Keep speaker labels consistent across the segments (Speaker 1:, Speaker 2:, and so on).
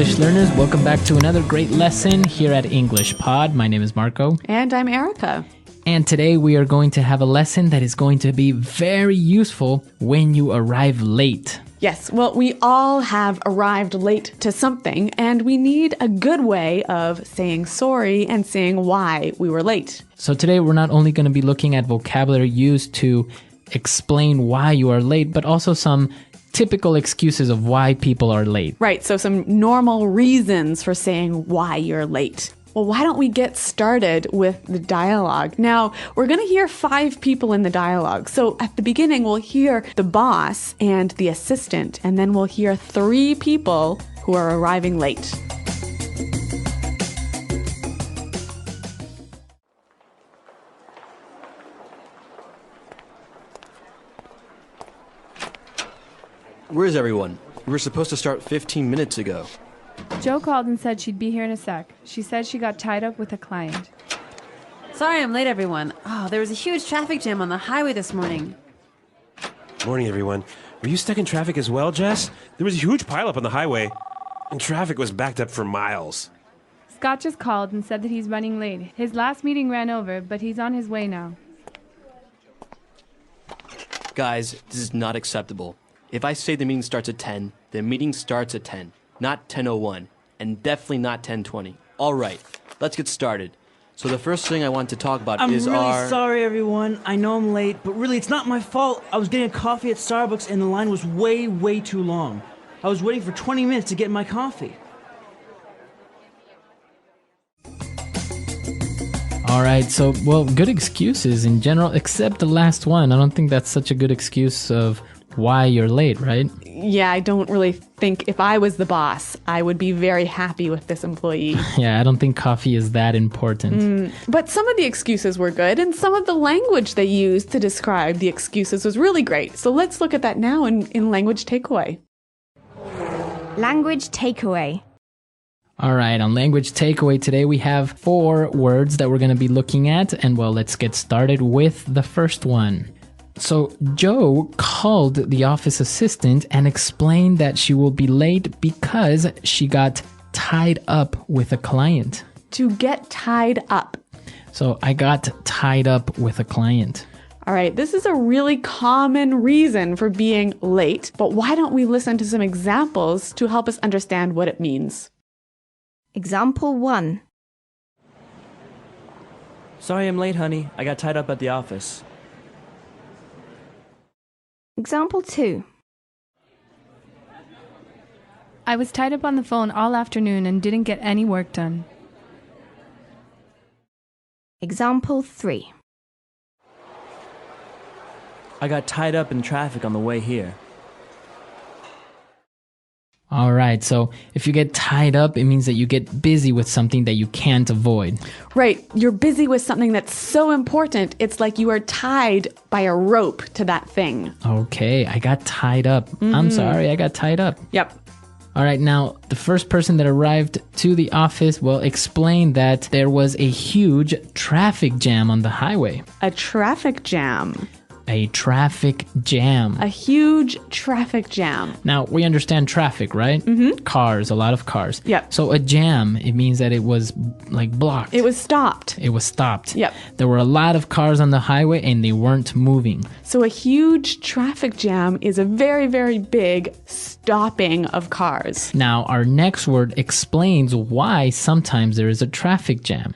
Speaker 1: English learners, welcome back to another great lesson here at English Pod. My name is Marco.
Speaker 2: And I'm Erica.
Speaker 1: And today we are going to have a lesson that is going to be very useful when you arrive late.
Speaker 2: Yes, well, we all have arrived late to something, and we need a good way of saying sorry and saying why we were late.
Speaker 1: So today we're not only going to be looking at vocabulary used to explain why you are late, but also some typical excuses of why people are late.
Speaker 2: Right, so some normal reasons for saying why you're late. Well, why don't we get started with the dialogue? Now, we're going to hear 5 people in the dialogue. So at the beginning, we'll hear the boss and the assistant, and then we'll hear 3 people who are arriving late.
Speaker 3: Where's everyone? We were supposed to start 15 minutes ago.
Speaker 4: Jo called and said she'd be here in a sec. She said she got tied up with a client.
Speaker 5: Sorry I'm late, everyone. Oh, there was a huge traffic jam on the highway this morning.
Speaker 6: Morning, everyone. Were you stuck in traffic as well, Jess? There was a huge pileup on the highway, and traffic was backed up for miles.
Speaker 4: Scott just called and said that he's running late. His last meeting ran over, but he's on his way now.
Speaker 3: Guys, this is not acceptable. If I say the meeting starts at 10, the meeting starts at 10, not 10:01, and definitely not 10:20. All right, let's get started. So the first thing I want to talk about
Speaker 7: I'm
Speaker 3: is
Speaker 7: really sorry, everyone. I know I'm late, but really, it's not my fault. I was getting a coffee at Starbucks, and the line was way too long. I was waiting for 20 minutes to get my coffee.
Speaker 1: All right, so, well, good excuses in general, except the last one. I don't think that's such a good excuse of why you're late, right?
Speaker 2: Yeah, I don't really think if I was the boss, I would be very happy with this employee.
Speaker 1: Yeah, I don't think coffee is that important.
Speaker 2: But some of the excuses were good, and some of the language they used to describe the excuses was really great. So let's look at that now in language takeaway.
Speaker 8: Language takeaway.
Speaker 1: All right, on language takeaway today, we have 4 words that we're going to be looking at. And well, let's get started with the first one. So Jo called the office assistant and explained that she will be late because she got tied up with a client.
Speaker 2: To get tied up.
Speaker 1: So I got tied up with a client.
Speaker 2: All right, this is a really common reason for being late, but why don't we listen to some examples to help us understand what it means?
Speaker 8: Example 1.
Speaker 7: Sorry I'm late, honey. I got tied up at the office.
Speaker 8: Example 2.
Speaker 4: I was tied up on the phone all afternoon and didn't get any work done.
Speaker 8: Example 3.
Speaker 7: I got tied up in traffic on the way here.
Speaker 1: All right, so if you get tied up, it means that you get busy with something that you can't avoid.
Speaker 2: Right, you're busy with something that's so important, it's like you are tied by a rope to that thing.
Speaker 1: Okay, I got tied up. I'm sorry, I got tied up.
Speaker 2: Yep.
Speaker 1: All right, now, the first person that arrived to the office, well, explained that there was a huge traffic jam on the highway.
Speaker 2: A traffic jam.
Speaker 1: A traffic jam.
Speaker 2: A huge traffic jam.
Speaker 1: Now, we understand traffic, right? Cars, a lot of cars.
Speaker 2: Yep.
Speaker 1: So a jam, it means that it was like blocked.
Speaker 2: It was stopped.
Speaker 1: It was stopped.
Speaker 2: Yep.
Speaker 1: There were a lot of cars on the highway and they weren't moving.
Speaker 2: So a huge traffic jam is a very big stopping of cars.
Speaker 1: Now, our next word explains why sometimes there is a traffic jam.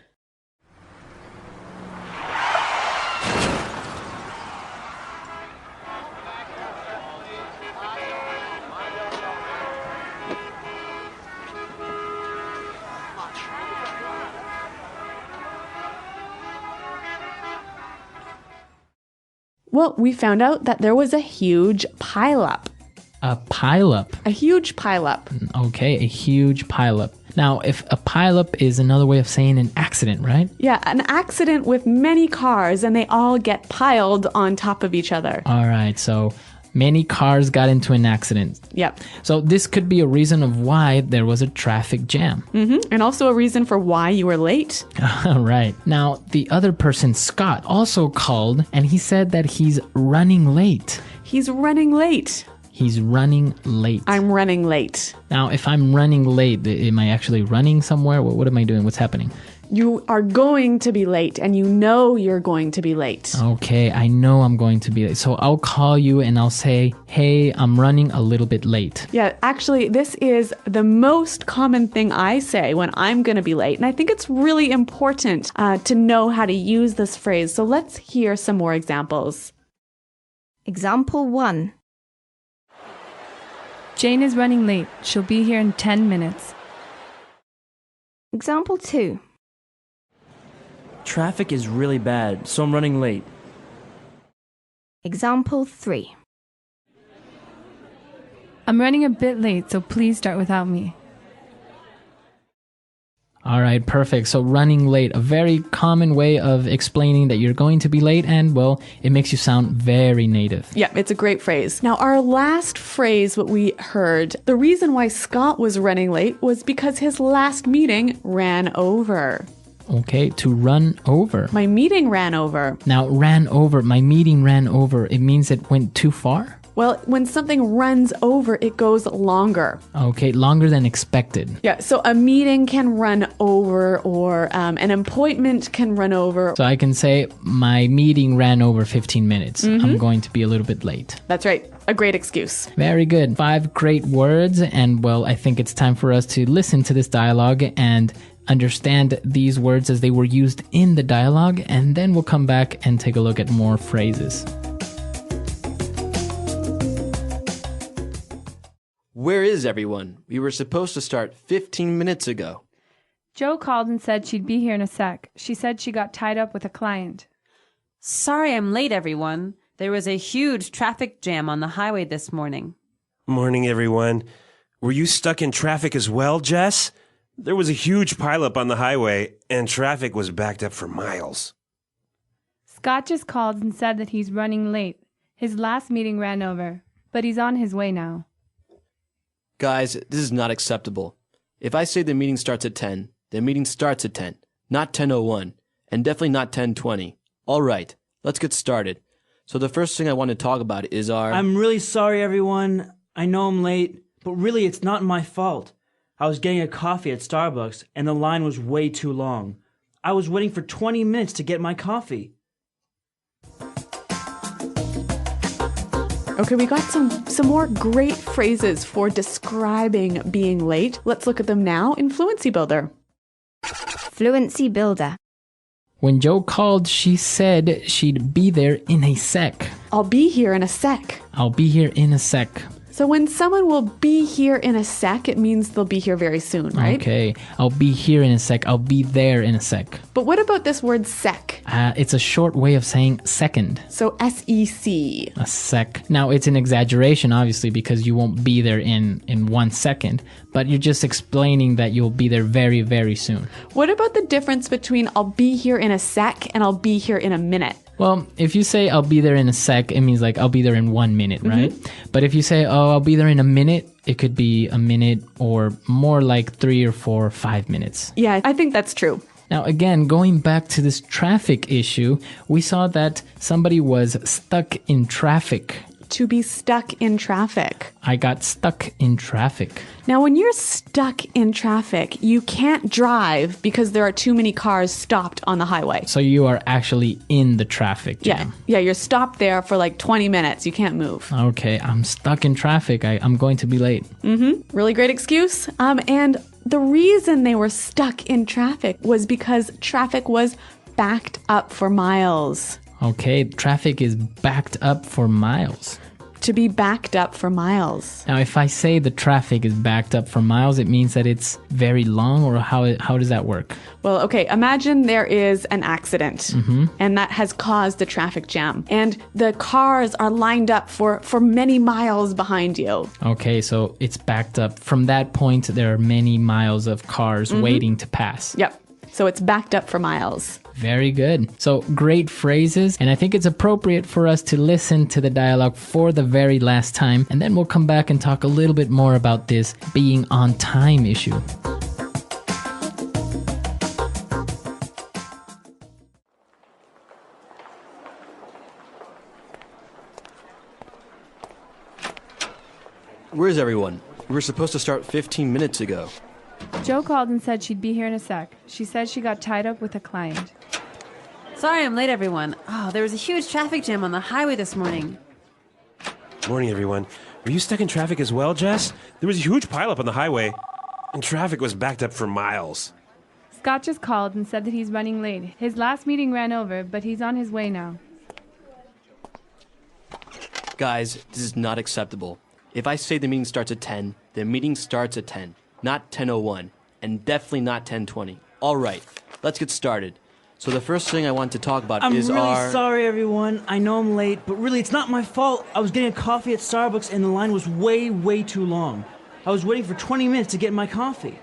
Speaker 2: Well, we found out that there was a huge pileup.
Speaker 1: A pileup.
Speaker 2: A huge pileup.
Speaker 1: Okay, a huge pileup. Now, if a pileup is another way of saying an accident, right?
Speaker 2: Yeah, an accident with many cars and they all get piled on top of each other.
Speaker 1: All right, so many cars got into an accident.
Speaker 2: Yep.
Speaker 1: So this could be a reason of why there was a traffic jam.
Speaker 2: And also a reason for why you were late.
Speaker 1: Right. Now, the other person, Scott, also called and he said that he's running late.
Speaker 2: He's running late.
Speaker 1: He's running late.
Speaker 2: I'm running late.
Speaker 1: Now, if I'm running late, am I actually running somewhere? What am I doing? What's happening?
Speaker 2: You are going to be late, and you know you're going to be late.
Speaker 1: Okay, I know I'm going to be late. So I'll call you and I'll say, hey, I'm running a little bit late.
Speaker 2: Yeah, actually, this is the most common thing I say when I'm going to be late. And I think it's really important to know how to use this phrase. So let's hear some more examples.
Speaker 8: Example 1.
Speaker 4: Jane is running late. She'll be here in 10 minutes.
Speaker 8: Example 2.
Speaker 7: Traffic is really bad, so I'm running late.
Speaker 8: Example 3.
Speaker 4: I'm running a bit late, so please start without me.
Speaker 1: All right, perfect. So running late, a very common way of explaining that you're going to be late, and well, it makes you sound very native.
Speaker 2: Yeah, it's a great phrase. Now, our last phrase, what we heard, the reason why Scott was running late was because his last meeting ran over.
Speaker 1: Okay, to run over.
Speaker 2: My meeting ran over.
Speaker 1: Now, ran over, my meeting ran over, it means it went too far?
Speaker 2: Well, when something runs over, it goes longer.
Speaker 1: Okay, longer than expected.
Speaker 2: Yeah, so a meeting can run over, or an appointment can run over.
Speaker 1: So I can say, my meeting ran over 15 minutes. I'm going to be a little bit late.
Speaker 2: That's right. A great excuse.
Speaker 1: Very good. 5 great words, and well, I think it's time for us to listen to this dialogue and understand these words as they were used in the dialogue, and then we'll come back and take a look at more phrases.
Speaker 3: Where is everyone? We were supposed to start 15 minutes ago.
Speaker 4: Jo called and said she'd be here in a sec. She said she got tied up with a client.
Speaker 5: Sorry I'm late, everyone. There was a huge traffic jam on the highway this morning.
Speaker 6: Morning, everyone. Were you stuck in traffic as well, Jess? There was a huge pileup on the highway, and traffic was backed up for miles.
Speaker 4: Scott just called and said that he's running late. His last meeting ran over, but he's on his way now.
Speaker 3: Guys, this is not acceptable. If I say the meeting starts at 10, the meeting starts at 10, not 10:01, and definitely not 10:20. All right, let's get started. So the first thing I want to talk about is our...
Speaker 7: I'm really sorry, everyone. I know I'm late, but really it's not my fault. I was getting a coffee at Starbucks, and the line was way too long. I was waiting for 20 minutes to get my coffee.
Speaker 2: Okay, we got some more great phrases for describing being late. Let's look at them now in Fluency Builder.
Speaker 8: Fluency Builder.
Speaker 1: When Jo called, she said she'd be there in a sec.
Speaker 2: I'll be here in a sec.
Speaker 1: I'll be here in a sec.
Speaker 2: So when someone will be here in a sec, it means they'll be here very soon, right?
Speaker 1: Okay, I'll be here in a sec. I'll be there in a sec.
Speaker 2: But what about this word sec?
Speaker 1: It's a short way of saying second.
Speaker 2: So S-E-C.
Speaker 1: A sec. Now, it's an exaggeration, obviously, because you won't be there in 1 second, but you're just explaining that you'll be there very, very soon.
Speaker 2: What about the difference between I'll be here in a sec and I'll be here in a minute?
Speaker 1: Well, if you say I'll be there in a sec, it means like I'll be there in 1 minute, right? But if you say, oh, I'll be there in a minute, it could be a minute or more like 3 or 4 or 5 minutes.
Speaker 2: Yeah, I think that's true.
Speaker 1: Now, again, going back to this traffic issue, we saw that somebody was stuck in traffic.
Speaker 2: To be stuck in traffic.
Speaker 1: I got stuck in traffic.
Speaker 2: Now, when you're stuck in traffic, you can't drive because there are too many cars stopped on the highway.
Speaker 1: So you are actually in the traffic jam.
Speaker 2: Yeah, you're stopped there for like 20 minutes. You can't move.
Speaker 1: Okay, I'm stuck in traffic. I'm going to be late.
Speaker 2: Really great excuse. And the reason they were stuck in traffic was because traffic was backed up for miles.
Speaker 1: Okay, traffic is backed up for miles.
Speaker 2: To be backed up for miles.
Speaker 1: Now, if I say the traffic is backed up for miles, it means that it's very long, or how does that work?
Speaker 2: Well, okay, imagine there is an accident and that has caused a traffic jam and the cars are lined up for many miles behind you.
Speaker 1: Okay, so it's backed up. From that point, there are many miles of cars waiting to pass.
Speaker 2: Yep. So it's backed up for miles.
Speaker 1: Very good. So great phrases. And I think it's appropriate for us to listen to the dialogue for the very last time. And then we'll come back and talk a little bit more about this being on time issue.
Speaker 3: Where's everyone? We were supposed to start 15 minutes ago.
Speaker 4: Joe called and said she'd be here in a sec. She said she got tied up with a client.
Speaker 5: Sorry I'm late, everyone. Oh, there was a huge traffic jam on the highway this morning.
Speaker 6: Morning, everyone. Were you stuck in traffic as well, Jess? There was a huge pileup on the highway, and traffic was backed up for miles.
Speaker 4: Scott just called and said that he's running late. His last meeting ran over, but he's on his way now.
Speaker 3: Guys, this is not acceptable. If I say the meeting starts at 10, the meeting starts at 10, not 10:01, and definitely not 10:20. All right, let's get started. So the first thing I want to talk about
Speaker 7: I'm
Speaker 3: is
Speaker 7: really sorry, everyone. I know I'm late, but really, it's not my fault. I was getting a coffee at Starbucks, and the line was way too long. I was waiting for 20 minutes to get my coffee.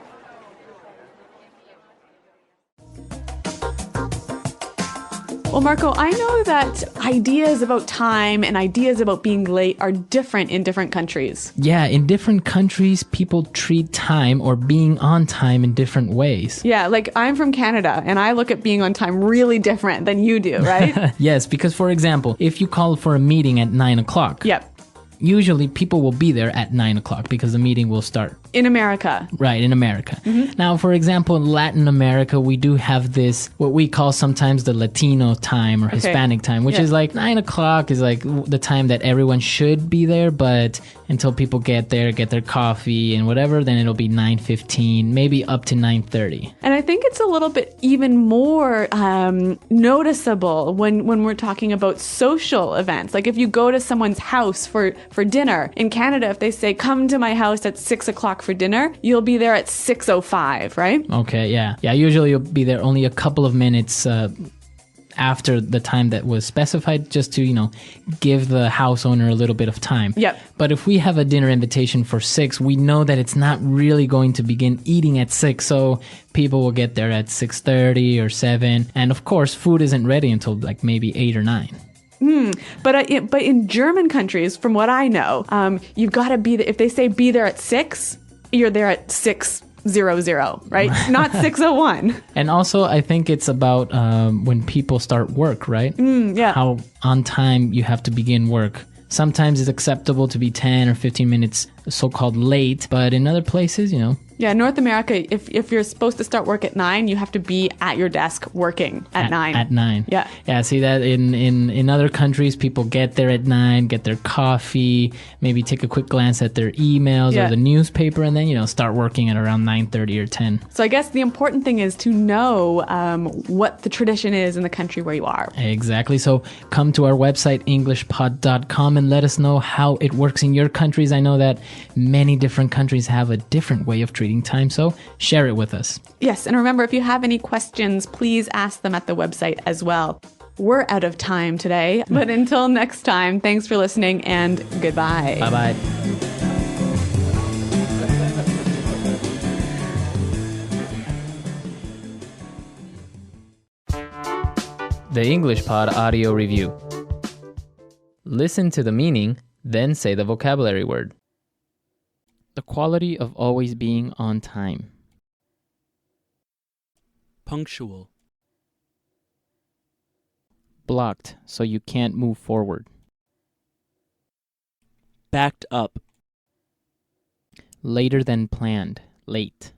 Speaker 2: Well, Marco, I know that ideas about time and ideas about being late are different in different countries.
Speaker 1: Yeah, in different countries, people treat time or being on time in different ways.
Speaker 2: Yeah, like I'm from Canada and I look at being on time really different than you do, right?
Speaker 1: Yes, because for example, if you call for a meeting at 9 o'clock,
Speaker 2: Yep.
Speaker 1: usually people will be there at 9 o'clock because the meeting will start.
Speaker 2: In America.
Speaker 1: Right, in America. Now, for example, in Latin America, we do have this, what we call sometimes the Latino time or Hispanic time, which is like 9 o'clock is like the time that everyone should be there, but until people get there, get their coffee and whatever, then it'll be 9:15, maybe up to 9:30.
Speaker 2: And I think it's a little bit even more noticeable when we're talking about social events. Like if you go to someone's house for dinner, in Canada, if they say, come to my house at 6 o'clock for dinner, you'll be there at 6:05, right?
Speaker 1: Okay, yeah. Yeah, usually you'll be there only a couple of minutes after the time that was specified, just to, give the house owner a little bit of time.
Speaker 2: Yep.
Speaker 1: But if we have a dinner invitation for 6, we know that it's not really going to begin eating at 6, so people will get there at 6:30 or 7. And of course, food isn't ready until like maybe 8 or 9.
Speaker 2: But in German countries, from what I know, you've got to be there. If they say be there at 6, you're there at 6:00, right? Not 6:01.
Speaker 1: And also, I think it's about when people start work, right?
Speaker 2: Yeah.
Speaker 1: How on time you have to begin work. Sometimes it's acceptable to be 10 or 15 minutes so-called late, but in other places,
Speaker 2: Yeah, North America, if you're supposed to start work at 9, you have to be at your desk working at 9.
Speaker 1: At 9.
Speaker 2: Yeah.
Speaker 1: Yeah, see that in other countries, people get there at 9, get their coffee, maybe take a quick glance at their emails
Speaker 2: Yeah.
Speaker 1: or the newspaper, and then, start working at around 9:30 or 10.
Speaker 2: So I guess the important thing is to know what the tradition is in the country where you are.
Speaker 1: Exactly. So come to our website, englishpod.com, and let us know how it works in your countries. I know that many different countries have a different way of treating time, so share it with us.
Speaker 2: Yes, and remember, if you have any questions, please ask them at the website as well. We're out of time today, but until next time, thanks for listening and goodbye.
Speaker 1: Bye-bye. The English Pod Audio Review. Listen to the meaning, then say the vocabulary word. The quality of always being on time.
Speaker 9: Punctual.
Speaker 1: Blocked, so you can't move forward.
Speaker 9: Backed up.
Speaker 1: Later than planned, late.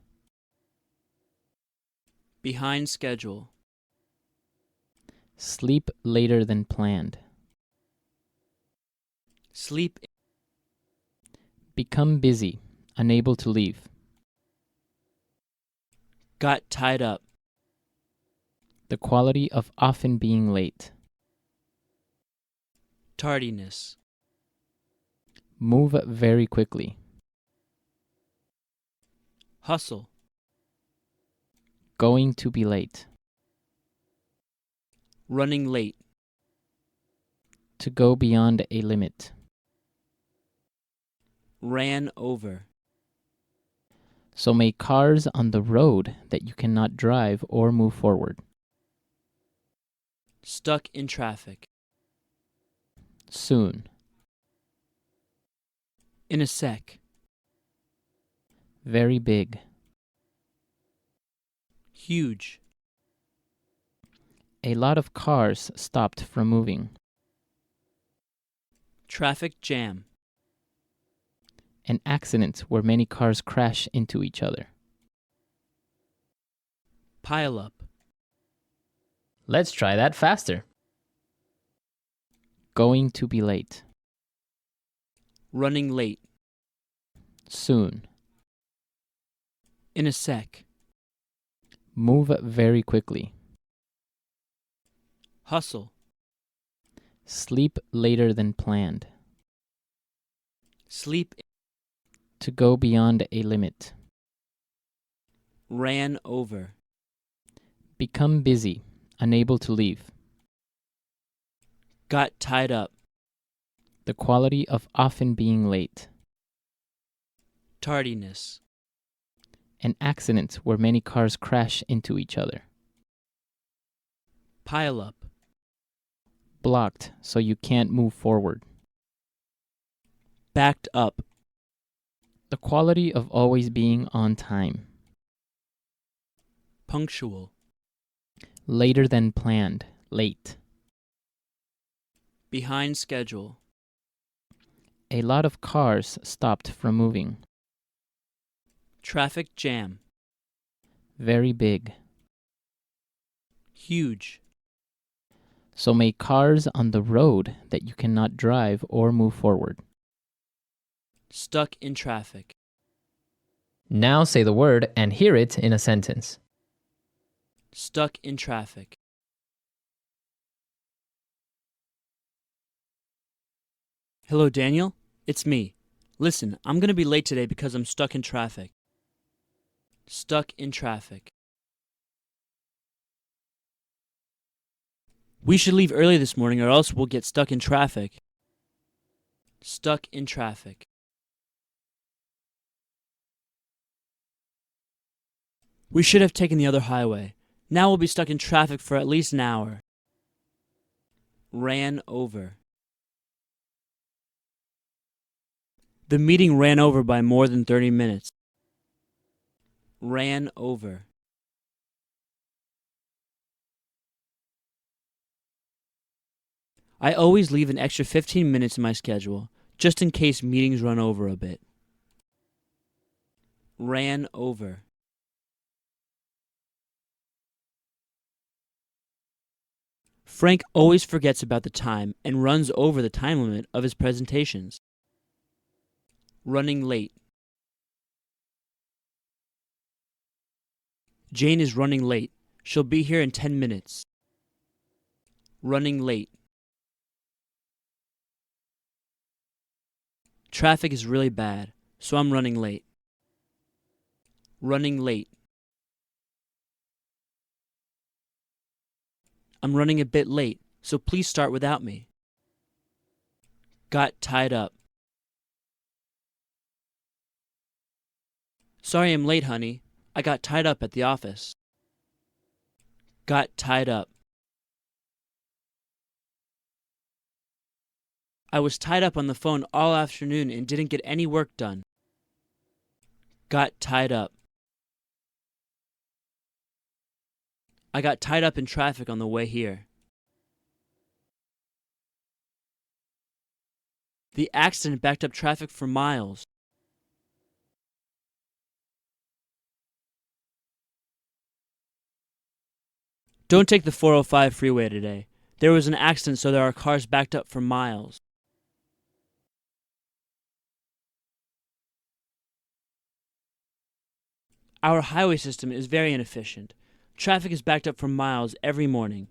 Speaker 9: Behind schedule.
Speaker 1: Sleep later than planned.
Speaker 9: Sleep.
Speaker 1: Become busy, unable to leave.
Speaker 9: Got tied up.
Speaker 1: The quality of often being late.
Speaker 9: Tardiness.
Speaker 1: Move very quickly.
Speaker 9: Hustle.
Speaker 1: Going to be late.
Speaker 9: Running late.
Speaker 1: To go beyond a limit.
Speaker 9: Ran over.
Speaker 1: So make cars on the road that you cannot drive or move forward.
Speaker 9: Stuck in traffic.
Speaker 1: Soon.
Speaker 9: In a sec.
Speaker 1: Very big.
Speaker 9: Huge.
Speaker 1: A lot of cars stopped from moving.
Speaker 9: Traffic jam.
Speaker 1: An accident where many cars crash into each other.
Speaker 9: Pile up.
Speaker 1: Let's try that faster. Going to be late.
Speaker 9: Running late.
Speaker 1: Soon.
Speaker 9: In a sec.
Speaker 1: Move very quickly.
Speaker 9: Hustle.
Speaker 1: Sleep later than planned.
Speaker 9: Sleep.
Speaker 1: To go beyond a limit.
Speaker 9: Ran over.
Speaker 1: Become busy, unable to leave.
Speaker 9: Got tied up.
Speaker 1: The quality of often being late.
Speaker 9: Tardiness.
Speaker 1: An accident where many cars crash into each other.
Speaker 9: Pile up.
Speaker 1: Blocked so you can't move forward.
Speaker 9: Backed up.
Speaker 1: The quality of always being on time.
Speaker 9: Punctual.
Speaker 1: Later than planned, late.
Speaker 9: Behind schedule.
Speaker 1: A lot of cars stopped from moving.
Speaker 9: Traffic jam.
Speaker 1: Very big.
Speaker 9: Huge.
Speaker 1: So many cars on the road that you cannot drive or move forward.
Speaker 9: Stuck in traffic.
Speaker 1: Now say the word and hear it in a sentence.
Speaker 9: Stuck in traffic. Hello, Daniel. It's me. Listen, I'm going to be late today because I'm stuck in traffic. Stuck in traffic. We should leave early this morning or else we'll get stuck in traffic. Stuck in traffic. We should have taken the other highway. Now we'll be stuck in traffic for at least an hour. Ran over. The meeting ran over by more than 30 minutes. Ran over. I always leave an extra 15 minutes in my schedule, just in case meetings run over a bit. Ran over. Frank always forgets about the time and runs over the time limit of his presentations. Running late. Jane is running late. She'll be here in 10 minutes. Running late. Traffic is really bad, so I'm running late. Running late. I'm running a bit late, so please start without me. Got tied up. Sorry I'm late, honey. I got tied up at the office. Got tied up. I was tied up on the phone all afternoon and didn't get any work done. Got tied up. I got tied up in traffic on the way here. The accident backed up traffic for miles. Don't take the 405 freeway today. There was an accident, so there are cars backed up for miles. Our highway system is very inefficient. Traffic is backed up for miles every morning.